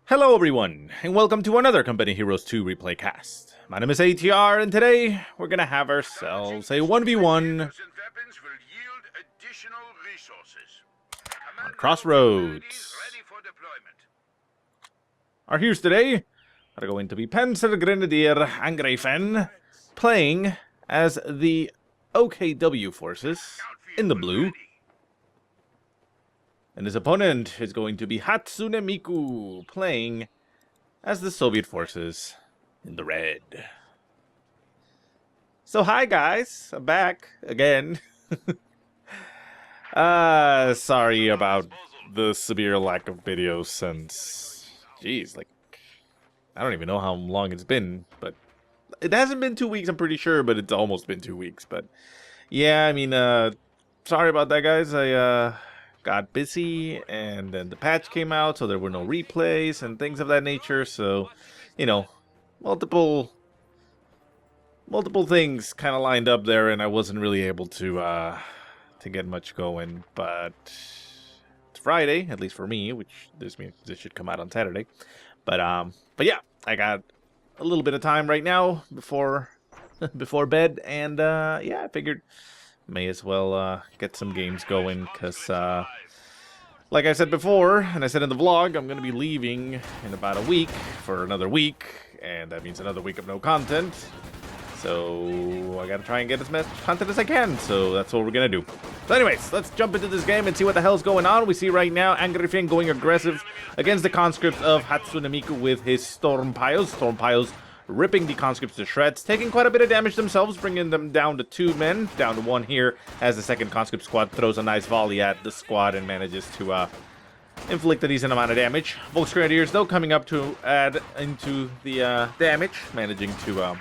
Hello everyone, and welcome to another Company Heroes 2 replay cast. My name is ATR, and today we're gonna have ourselves a 1v1 on Crossroads. Our heroes today are going to be PanzerGrenadierAngreifen, playing as the OKW forces in the blue. And his opponent is going to be HatsuneMiku, playing as the Soviet forces in the red. So hi guys, I'm back again. Sorry about the severe lack of videos since, geez, like, I don't even know how long it's been, but it hasn't been 2 weeks, I'm pretty sure, but it's almost been 2 weeks, but yeah, I mean, sorry about that guys, I got busy, and then the patch came out, so there were no replays and things of that nature. So, you know, multiple things kind of lined up there, and I wasn't really able to get much going. But it's Friday, at least for me, which this means this should come out on Saturday. But yeah, I got a little bit of time right now before bed, and yeah, I figured may as well get some games going, because like I said before, and I said in the vlog, I'm going to be leaving in about a week for another week, and that means another week of no content. So I got to try and get as much content as I can, so that's what we're going to do. So anyways, let's jump into this game and see what the hell's going on. We see right now Angreifen going aggressive against the conscripts of HatsuneMiku with his Storm Piles ripping the conscripts to shreds, taking quite a bit of damage themselves, bringing them down to 2 men, down to 1 here, as the second conscript squad throws a nice volley at the squad and manages to inflict a decent amount of damage. Volksgrenadiers, though, coming up to add into the damage, managing to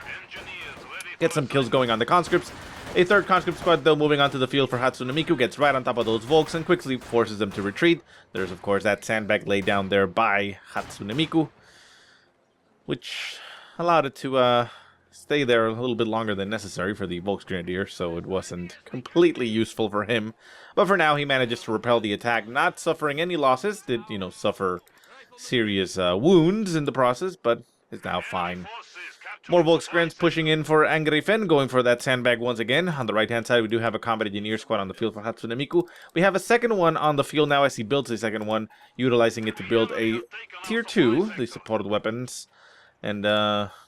get some kills going on the conscripts. A third conscript squad, though, moving onto the field for HatsuneMiku, gets right on top of those Volks and quickly forces them to retreat. There's, of course, that sandbag laid down there by HatsuneMiku, which allowed it to stay there a little bit longer than necessary for the Volksgrenadier, so it wasn't completely useful for him. But for now, he manages to repel the attack, not suffering any losses. Did, you know, suffer serious wounds in the process, but is now fine. More Volksgrens pushing in for Angreifen, going for that sandbag once again. On the right-hand side, we do have a combat engineer squad on the field for HatsuneMiku. We have a second one on the field now as he builds a second one, utilizing it to build a Tier 2, the supported weapons. And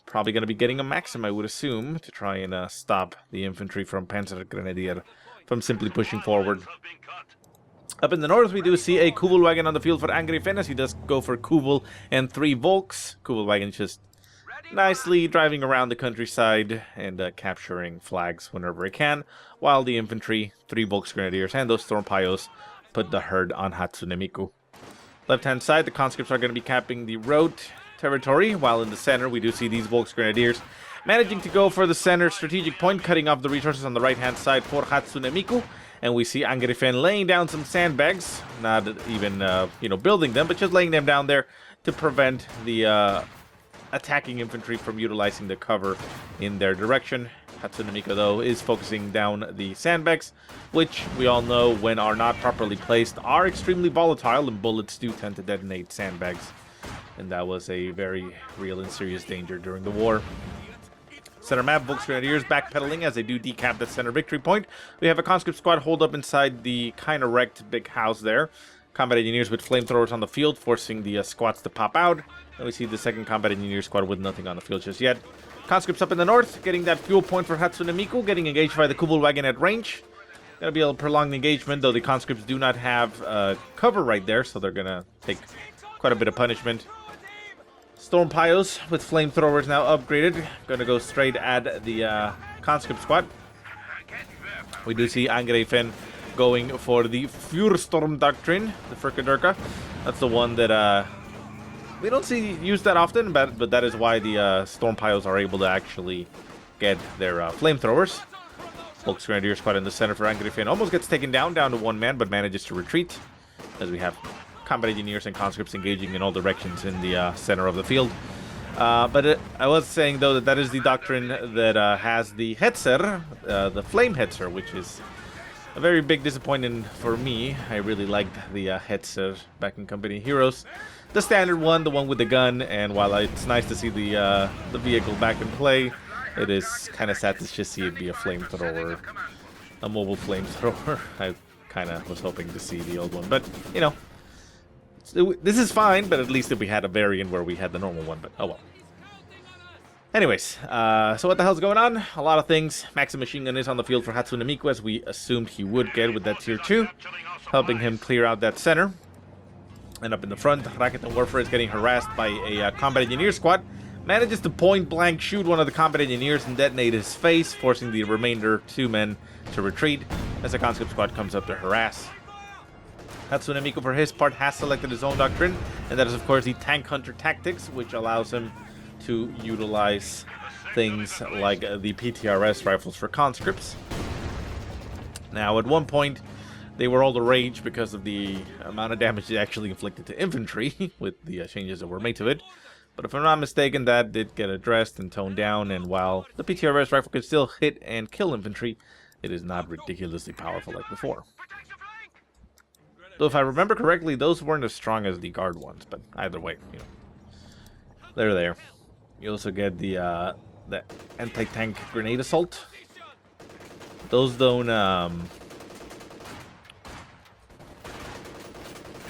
probably going to be getting a Maxim, I would assume, to try and stop the infantry from PanzerGrenadier from simply pushing forward. Up in the north, we do see a Kubelwagen on the field for Angreifen as he does go for Kubel and 3 Volks. Kubelwagen just nicely driving around the countryside and capturing flags whenever it can, while the infantry, 3 Volksgrenadiers, and those Storm Piles put the herd on HatsuneMiku. Left-hand side, the conscripts are going to be capping the road territory, while in the center we do see these Volksgrenadiers managing to go for the center strategic point, cutting off the resources on the right hand side for HatsuneMiku. And we see Angreifen laying down some sandbags, not even you know, building them, but just laying them down there to prevent the attacking infantry from utilizing the cover in their direction. HatsuneMiku, though, is focusing down the sandbags, which we all know, when are not properly placed, are extremely volatile, and bullets do tend to detonate sandbags. And that was a very real and serious danger during the war. Center map, Volksgrenadiers backpedaling as they do decap the center victory point. We have a conscript squad holed up inside the kind of wrecked big house there. Combat engineers with flamethrowers on the field, forcing the squads to pop out. And we see the second combat engineer squad with nothing on the field just yet. Conscripts up in the north, getting that fuel point for HatsuneMiku, getting engaged by the Kubelwagen at range. Gonna be a prolonged engagement, though the conscripts do not have cover right there, so they're gonna take quite a bit of punishment. Storm Piles with flamethrowers now upgraded, gonna go straight at the conscript squad. We do see Angreifen going for the Feuersturm Doctrine, the Frikadurka. That's the one that we don't see used that often, but that is why the Storm Piles are able to actually get their flamethrowers. Volksgrenadier squad in the center for Angreifen almost gets taken down to 1 man, but manages to retreat, as we have combat engineers and conscripts engaging in all directions in the center of the field. But I was saying, though, that is the Doctrine that has the Hetzer, the Flame Hetzer, which is A very big disappointment for me. I really liked the headset back in Company Heroes. The standard one, the one with the gun, and while it's nice to see the vehicle back in play, it is kind of sad to just see it be a flamethrower, a mobile flamethrower. I kind of was hoping to see the old one, but, you know, this is fine, but at least if we had a variant where we had the normal one, but oh well. Anyways, so what the hell's going on? A lot of things. Maxim Machine Gun is on the field for HatsuneMiku, as we assumed he would get with that tier 2, helping him clear out that center. And up in the front, Rakuten Warfare is getting harassed by a combat engineer squad. Manages to point blank shoot one of the combat engineers and detonate his face, forcing the remainder 2 men to retreat as the conscript squad comes up to harass. HatsuneMiku, for his part, has selected his own doctrine, and that is, of course, the Tank Hunter Tactics, which allows him to utilize things like the PTRS rifles for conscripts. Now, at one point, they were all the rage because of the amount of damage it actually inflicted to infantry with the changes that were made to it. But if I'm not mistaken, that did get addressed and toned down, and while the PTRS rifle could still hit and kill infantry, it is not ridiculously powerful like before. Though if I remember correctly, those weren't as strong as the guard ones, but either way, you know, they're there. You also get the anti-tank grenade assault. Those don't what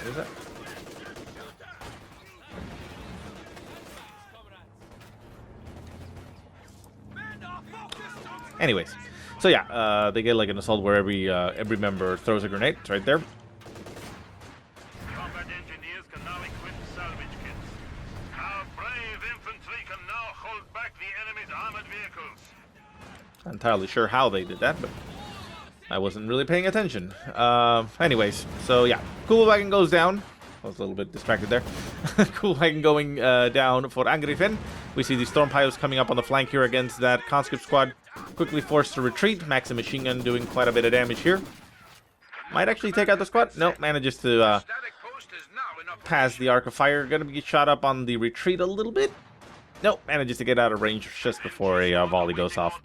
is that? Anyways, so yeah, they get like an assault where every member throws a grenade. It's right there. Combat engineers can now equip salvage kits. Our brave infantry can now hold back the enemy's armored vehicles. Not entirely sure how they did that, but I wasn't really paying attention. Anyways, so yeah, Cool Wagon goes down. I was a little bit distracted there. Cool Wagon going down for Angreifen. We see the Storm Pilots coming up on the flank here against that conscript squad. Quickly forced to retreat. Maxim Machine Gun doing quite a bit of damage here. Might actually take out the squad. Nope, manages to pass the arc of fire. Gonna be shot up on the retreat a little bit. Nope, manages to get out of range just before a volley goes off.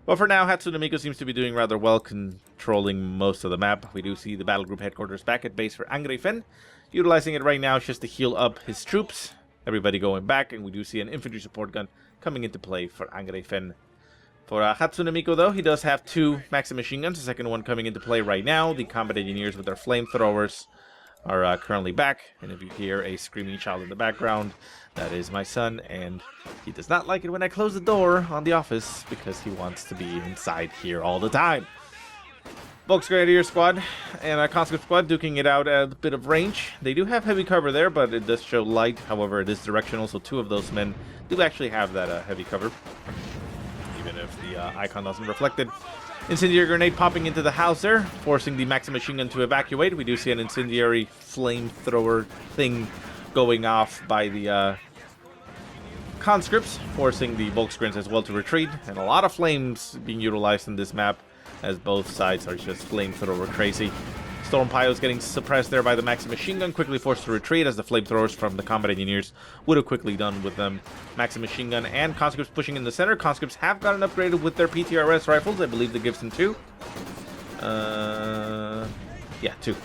But for now, HatsuneMiku seems to be doing rather well, controlling most of the map. We do see the battle group headquarters back at base for Angreifen, utilizing it right now just to heal up his troops. Everybody going back, and we do see an infantry support gun coming into play for Angreifen. For HatsuneMiku, though, he does have 2 Maxim machine guns, the second one coming into play right now. The combat engineers with their flamethrowers are currently back, and if you hear a screaming child in the background, that is my son, and he does not like it when I close the door on the office because he wants to be inside here all the time. Volksgrenadier squad and a conscript squad duking it out at a bit of range. They do have heavy cover there, but it does show light. However, it is directional, so 2 of those men do actually have that heavy cover, even if the icon doesn't reflect it. Incendiary grenade popping into the house there, forcing the Maxim machine gun to evacuate. We do see an incendiary flamethrower thing going off by the conscripts, forcing the Volksgrens as well to retreat, and a lot of flames being utilized in this map, as both sides are just flamethrower crazy. Storm Pilots getting suppressed there by the Maxim machine gun, quickly forced to retreat as the flamethrowers from the combat engineers would have quickly done with them. Maxim machine gun and conscripts pushing in the center. Conscripts have gotten upgraded with their PTRS rifles. I believe that gives them 2. Yeah, 2.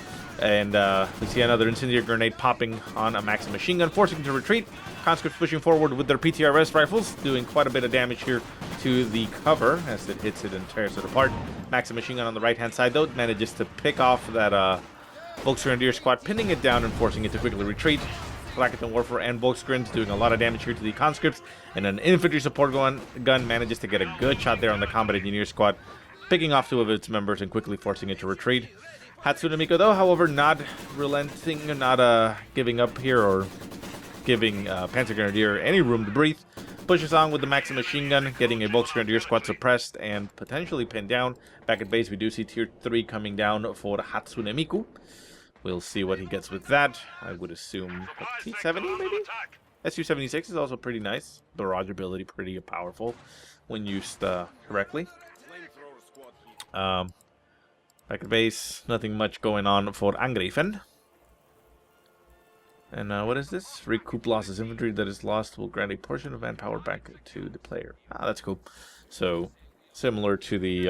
And we see another incendiary grenade popping on a Maxim machine gun, forcing him to retreat. Conscripts pushing forward with their PTRS rifles, doing quite a bit of damage here to the cover as it hits it and tears it apart. Maxim machine gun on the right-hand side, though, manages to pick off that Volksgrenadier squad, pinning it down and forcing it to quickly retreat. Rakuten Warfare and Volksgrens doing a lot of damage here to the conscripts, and an infantry support gun manages to get a good shot there on the combat engineer squad, picking off 2 of its members and quickly forcing it to retreat. HatsuneMiku, though, however, not relenting, not giving up here or giving PanzerGrenadier any room to breathe. Pushes on with the Maxim machine gun, getting a Volksgrenadier squad suppressed and potentially pinned down. Back at base, we do see tier 3 coming down for HatsuneMiku. We'll see what he gets with that. I would assume a T-70 maybe? Su-76 is also pretty nice. Barrage ability pretty powerful when used correctly. Back at base, nothing much going on for Angreifen. And what is this? Recoup losses. Infantry that is lost will grant a portion of manpower back to the player. Ah, that's cool. So, similar to the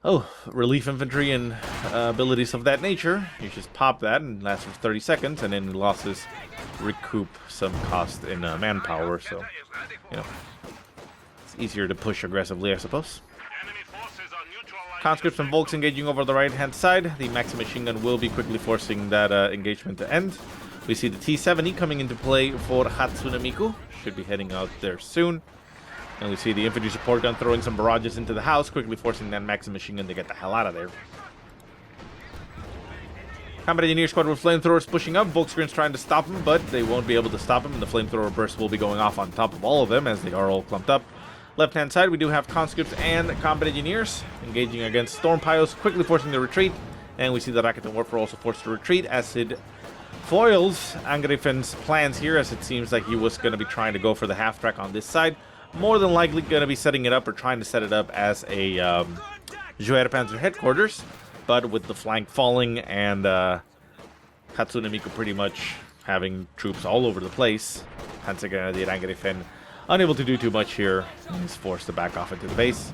Oh, relief infantry and abilities of that nature. You just pop that and lasts for 30 seconds, and then losses recoup some cost in manpower, so, you know, it's easier to push aggressively, I suppose. Enemy forces are neutralized. Conscripts and Volks engaging over the right-hand side. The Maxi machine gun will be quickly forcing that engagement to end. We see the T-70 coming into play for HatsuneMiku. Should be heading out there soon. And we see the infantry support gun throwing some barrages into the house, quickly forcing that Maxi machine gun to get the hell out of there. Combat Engineer Squad with flamethrowers pushing up. Volksgren's trying to stop him, but they won't be able to stop him. And the flamethrower burst will be going off on top of all of them as they are all clumped up. Left-hand side, we do have conscripts and combat engineers engaging against storm piles, quickly forcing the retreat. And we see the Rakuten Warfare also forced to retreat as it foils Angreifen's plans here, as it seems like he was going to be trying to go for the half-track on this side. More than likely going to be setting it up or trying to set it up as a Panzer headquarters, but with the flank falling and HatsuneMiku pretty much having troops all over the place. PanzerGrenadierAngreifen unable to do too much here. He's forced to back off into the base.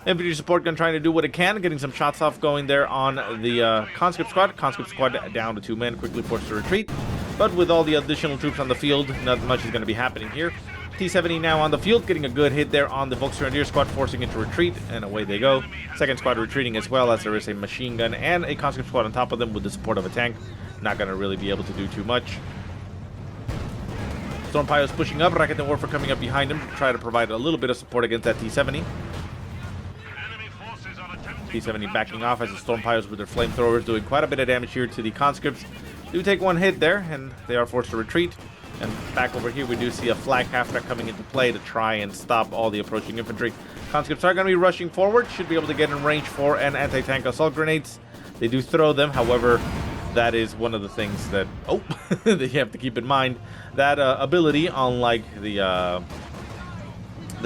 Infantry support gun trying to do what it can, getting some shots off going there on the conscript squad. Conscript squad down to 2 men, quickly forced to retreat. But with all the additional troops on the field, not much is going to be happening here. T-70 now on the field, getting a good hit there on the Volksgrenadier squad, forcing it to retreat, and away they go. Second squad retreating as well, as there is a machine gun and a conscript squad on top of them with the support of a tank. Not going to really be able to do too much. Storm Pios pushing up, Rakuten Warfare coming up behind him to try to provide a little bit of support against that T-70. T-70 backing off as the Storm Pios with their flamethrowers doing quite a bit of damage here to the conscripts. Do take one hit there, and they are forced to retreat. And back over here, we do see a flag half-track coming into play to try and stop all the approaching infantry. Conscripts are going to be rushing forward, should be able to get in range for an anti-tank assault grenades. They do throw them, however, that is one of the things that, that you have to keep in mind. That ability, unlike the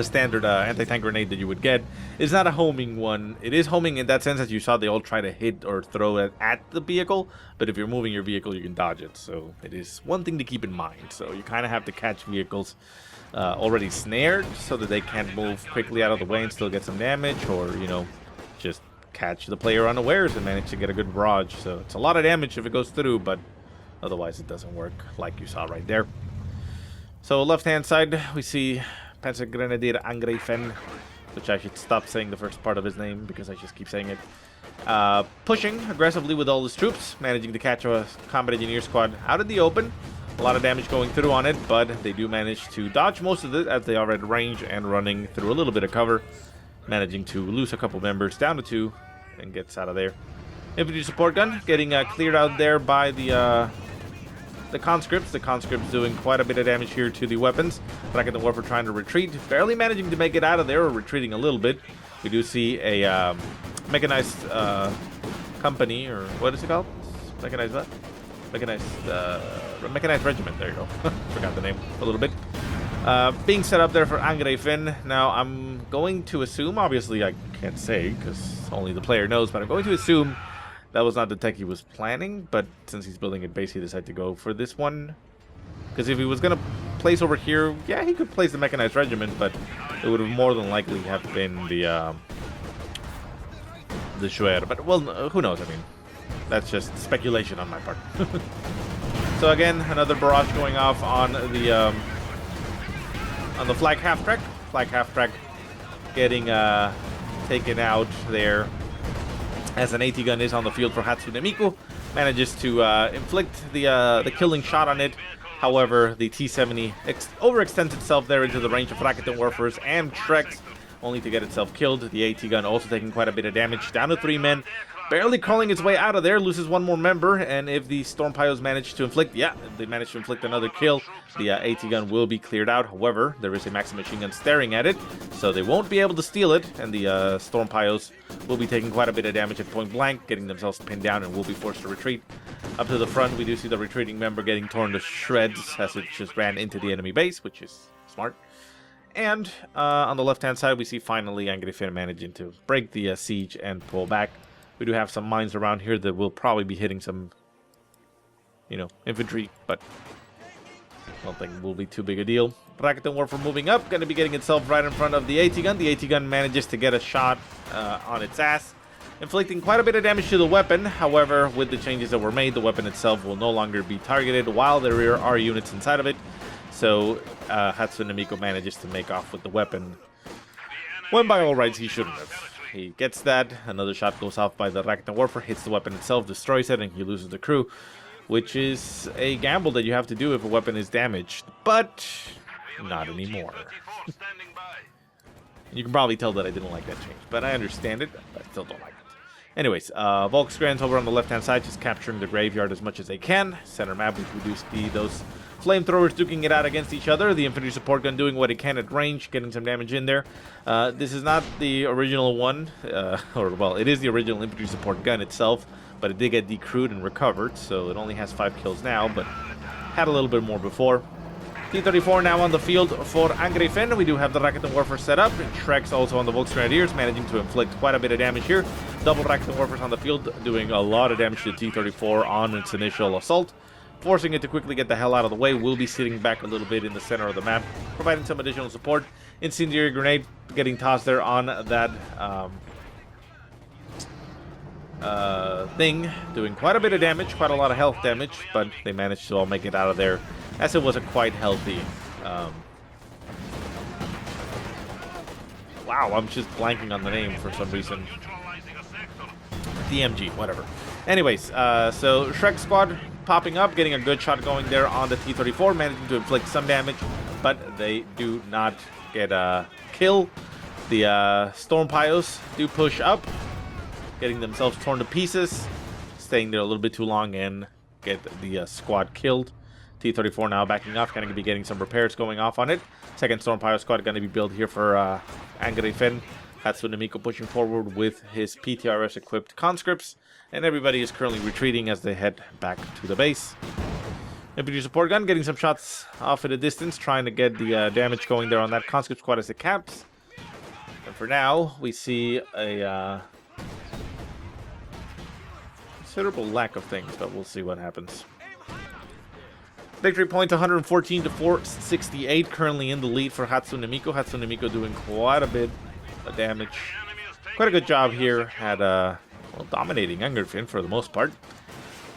standard anti-tank grenade that you would get, is not a homing one. It is homing in that sense, as you saw they all try to hit or throw it at the vehicle, but if you're moving your vehicle, you can dodge it. So it is one thing to keep in mind. So you kind of have to catch vehicles already snared so that they can't move quickly out of the way and still get some damage, or, you know, just catch the player unawares and manage to get a good barrage. So it's a lot of damage if it goes through, but otherwise it doesn't work, like you saw right there. So left-hand side, we see PanzerGrenadierAngreifen, which I should stop saying the first part of his name because I just keep saying it. Pushing aggressively with all his troops, managing to catch a combat engineer squad out of the open. A lot of damage going through on it, but they do manage to dodge most of it as they are at range and running through a little bit of cover, managing to lose a couple members down to 2 and gets out of there. Infantry support gun getting cleared out there by the conscripts. The conscripts doing quite a bit of damage here to the weapons. Rakuten Warfare trying to retreat, barely managing to make it out of there, or retreating a little bit. We do see a mechanized company, or what is it called? Mechanized what? Mechanized regiment. There you go. Forgot the name a little bit. Being set up there for Angreifen. Now I'm going to assume, obviously I can't say because only the player knows, but I'm going to assume that was not the tech he was planning, but since he's building a base, he decided to go for this one. Because if he was going to place over here, yeah, he could place the mechanized regiment, but it would have more than likely have been the Schwer. But, well, who knows? I mean, that's just speculation on my part. So again, another barrage going off on the flag half-track. Flag half-track getting taken out there, as an AT gun is on the field for HatsuneMiku. Manages to inflict the killing shot on it. However, the T-70 overextends itself there into the range of Rakuten Warfares and Shreks, only to get itself killed. The AT gun also taking quite a bit of damage, down to 3 men. Barely crawling its way out of there, loses 1 more member, and if the Storm Pios manage to inflict, they manage to inflict another kill, the AT gun will be cleared out. However, there is a Maxi machine gun staring at it, so they won't be able to steal it, and the Storm Pios will be taking quite a bit of damage at point blank, getting themselves pinned down, and will be forced to retreat. Up to the front, we do see the retreating member getting torn to shreds as it just ran into the enemy base, which is smart. And on the left-hand side, we see finally Angreifen managing to break the siege and pull back. We do have some mines around here that will probably be hitting some, infantry, but I don't think it will be too big a deal. Rakuten Warfare moving up, going to be getting itself right in front of the AT gun. The AT gun manages to get a shot on its ass. inflicting quite a bit of damage to the weapon. However, with the changes that were made, the weapon itself will no longer be targeted while there are units inside of it. So HatsuneMiku manages to make off with the weapon when by all rights he shouldn't have. He gets that, another shot goes off by the Rakuten Warfare, hits the weapon itself, destroys it, and he loses the crew, which is a gamble that you have to do if a weapon is damaged, but not anymore. You can probably tell that I didn't like that change, but I understand it, but I still don't like it. Anyways, Volksgrens over on the left-hand side, just capturing the graveyard as much as they can. Center map, we do see those flamethrowers duking it out against each other. The infantry support gun doing what it can at range, getting some damage in there. This is not the original one, well, it is the original infantry support gun itself, but it did get decrewed and recovered, so it only has 5 kills now, but had a little bit more before. T-34 now on the field for Angreifen. We do have the Rakuten Warfare set up. Shrek's also on the Volksgrenadiers, managing to inflict quite a bit of damage here. Double Rakuten Warfare's on the field, doing a lot of damage to T-34 on its initial assault, forcing it to quickly get the hell out of the way. We'll be sitting back a little bit in the center of the map, providing some additional support. Incendiary grenade getting tossed there on that thing, doing quite a bit of damage, quite a lot of health damage, but they managed to all make it out of there, as it was a quite healthy... wow, I'm just blanking on the name for some reason. DMG, whatever. Anyways, so Shrek squad popping up, getting a good shot going there on the T-34, managing to inflict some damage, but they do not get a kill. The Storm Pios do push up, getting themselves torn to pieces, staying there a little bit too long and get the squad killed. T-34 now backing off, going to be getting some repairs going off on it. Second Storm Pirate squad going to be built here for Angreifen. HatsuneMiku pushing forward with his PTRS equipped conscripts, and everybody is currently retreating as they head back to the base. Infantry support gun getting some shots off at a distance, trying to get the damage going there on that conscript squad as it caps. And for now, we see a considerable lack of things, but we'll see what happens. Victory points 114 to 468, currently in the lead for HatsuneMiku. HatsuneMiku doing quite a bit of damage. Quite a good job here at well, dominating Angreifen for the most part.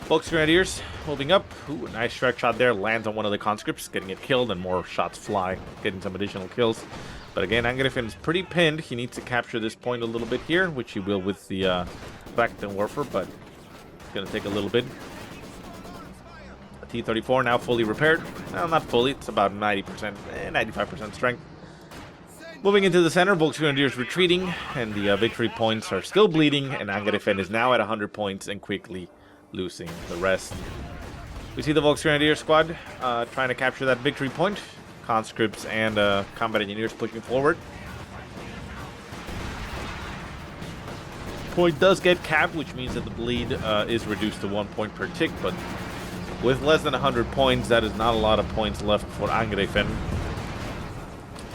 Volksgrenadiers moving up. Ooh, a nice strike shot there. Lands on one of the conscripts, getting it killed, and more shots fly, getting some additional kills. But again, Angreifen is pretty pinned. He needs to capture this point a little bit here, which he will with the Rakuten Warfare, but it's going to take a little bit. T-34 now fully repaired. Well, not fully. It's about 90%, 95% strength. Moving into the center, Volksgrenadiers retreating, and the victory points are still bleeding, and Angreifen is now at 100 points and quickly losing the rest. We see the Volksgrenadier squad trying to capture that victory point. Conscripts and combat engineers pushing forward. Point does get capped, which means that the bleed is reduced to 1 point per tick, but with less than 100 points, that is not a lot of points left for Angreifen.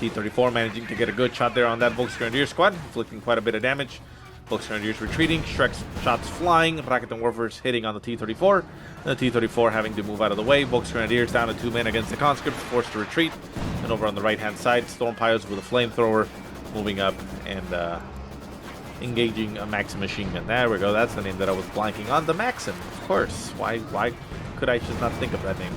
T-34 managing to get a good shot there on that Volksgrenadier squad, inflicting quite a bit of damage. Volksgrenadiers retreating, Shrek's shots flying, Rakuten Warfare's hitting on the T-34. The T-34 having to move out of the way. Volksgrenadiers down to 2 men against the conscripts, forced to retreat. And over on the right-hand side, Storm Pios with a flamethrower moving up and engaging a Maxim machine gun. There we go, that's the name that I was blanking on. The Maxim, of course. Why could I just not think of that name?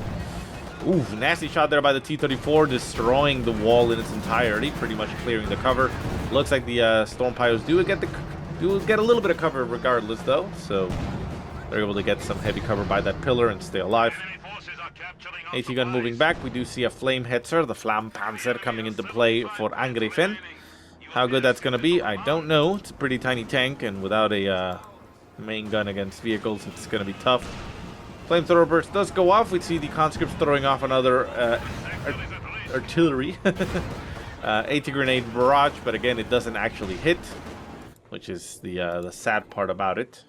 Ooh, nasty shot there by the T-34, destroying the wall in its entirety, pretty much clearing the cover. Looks like the Storm Pios do get a little bit of cover regardless, though, so they're able to get some heavy cover by that pillar and stay alive. AT gun moving back. We do see a flame hetzer, the Flampanzer, coming into play for Angreifen. How good that's going to be, I don't know. It's a pretty tiny tank, and without a main gun against vehicles, it's going to be tough. Flamethrower burst does go off. We see the conscripts throwing off another artillery. AT grenade barrage, but again, it doesn't actually hit, which is the sad part about it.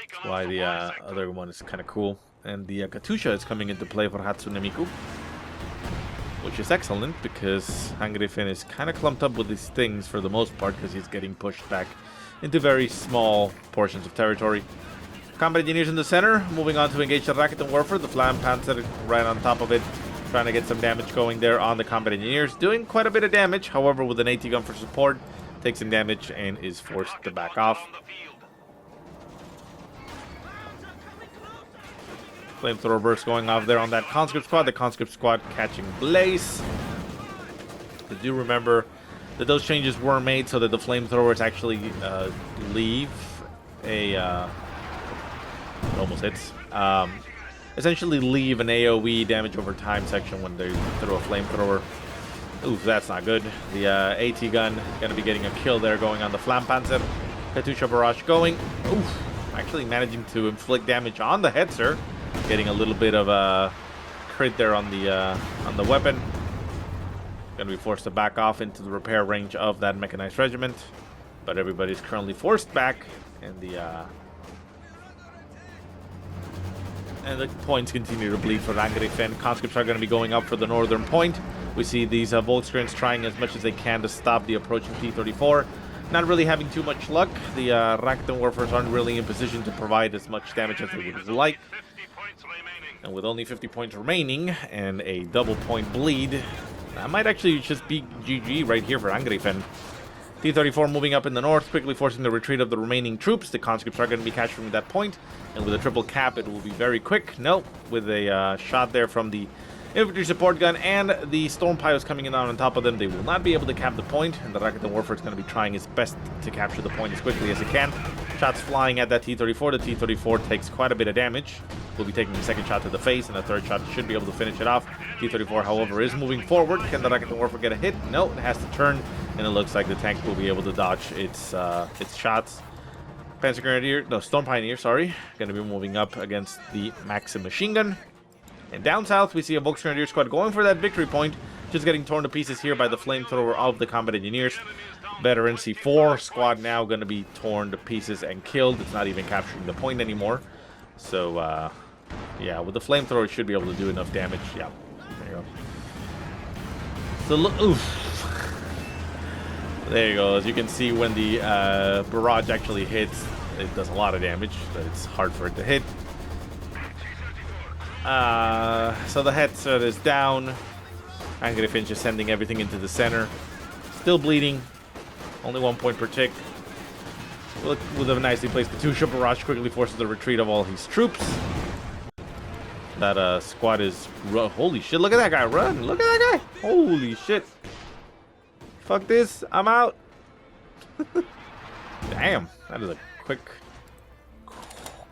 That's why the other one is kind of cool. And the Katusha is coming into play for HatsuneMiku, which is excellent because Angreifen is kind of clumped up with these things for the most part because he's getting pushed back into very small portions of territory. Combat engineers in the center, moving on to engage the Rakuten Warfare. The Flampanzer right on top of it, trying to get some damage going there on the combat engineers. Doing quite a bit of damage, however, with an AT gun for support, takes some damage and is forced to back off. Flamethrower burst going off there on that conscript squad. The conscript squad catching blaze. I do remember that those changes were made so that the flamethrowers actually leave a it almost hits. Essentially leave an AoE damage over time section when they throw a flamethrower. Ooh, that's not good. The AT gun going to be getting a kill there going on the Flampanzer. Katusha barrage going. Oof, actually managing to inflict damage on the Hetzer. Getting a little bit of a crit there on the weapon. Going to be forced to back off into the repair range of that mechanized regiment. But everybody's currently forced back, and the points continue to bleed for Angreifen. Conscripts are going to be going up for the northern point. We see these Volkskriegs trying as much as they can to stop the approaching T-34. Not really having too much luck. The Rakuten Warfers aren't really in position to provide as much damage as they would like. And with only 50 points remaining and a double point bleed, that might actually just be GG right here for Angreifen. T-34 moving up in the north, quickly forcing the retreat of the remaining troops. The conscripts are going to be capturing that point, and with a triple cap, it will be very quick. No, with a shot there from the infantry support gun and the storm piles coming in on top of them, they will not be able to cap the point, and the Rakuten Warfare is going to be trying its best to capture the point as quickly as it can. Shots flying at that T-34. The T-34 takes quite a bit of damage. Will be taking the second shot to the face, and the third shot should be able to finish it off. T-34, however, is moving forward. Can the Rakuten Warfare get a hit? No, it has to turn, and it looks like the tank will be able to dodge its shots. Storm Pioneer, sorry, going to be moving up against the Maxim machine gun. And down south, we see a Volksgrenadier squad going for that victory point, just getting torn to pieces here by the flamethrower of the combat engineers. Veteran C4 squad now going to be torn to pieces and killed. It's not even capturing the point anymore. So, yeah, with the flamethrower, it should be able to do enough damage. Yeah, there you go. So, oof. There you go. As you can see, when the barrage actually hits, it does a lot of damage, but it's hard for it to hit. So the Hetzer is down. Angreifen just sending everything into the center. Still bleeding. Only 1 point per tick. With a nicely placed Katusha, barrage quickly forces the retreat of all his troops. That squad is... Holy shit, look at that guy run. Look at that guy. Holy shit. Fuck this. I'm out. Damn. That is a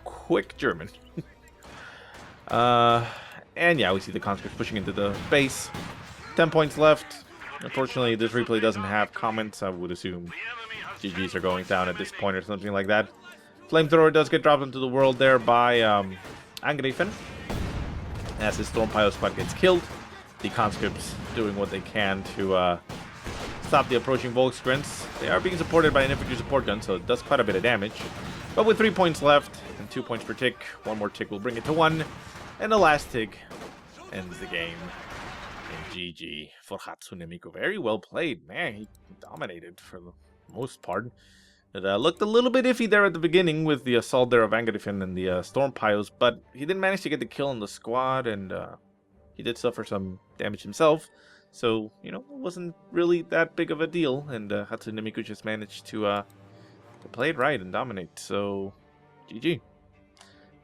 quick German. And yeah, we see the conscripts pushing into the base. 10 points left. Unfortunately, this replay doesn't have comments. I would assume GGs are going down at this point or something like that. Flamethrower does get dropped into the world there by Angreifen. As his Storm Pile squad gets killed. The conscripts doing what they can to stop the approaching Volkskriegs. They are being supported by an infantry support gun, so it does quite a bit of damage. But with 3 points left and 2 points per tick, one more tick will bring it to 1. And the last tick ends the game. And GG for HatsuneMiku. Very well played, man. He dominated for the most part. It looked a little bit iffy there at the beginning with the assault there of Angreifen and the storm piles, but he didn't manage to get the kill on the squad, and he did suffer some damage himself. So, you know, it wasn't really that big of a deal, and HatsuneMiku just managed to play it right and dominate. So, GG.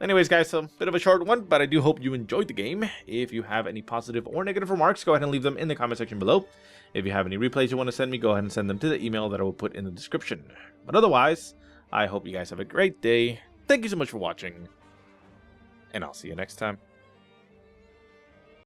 Anyways, guys, a bit of a short one, but I do hope you enjoyed the game. If you have any positive or negative remarks, go ahead and leave them in the comment section below. If you have any replays you want to send me, go ahead and send them to the email that I will put in the description. But otherwise, I hope you guys have a great day. Thank you so much for watching, and I'll see you next time.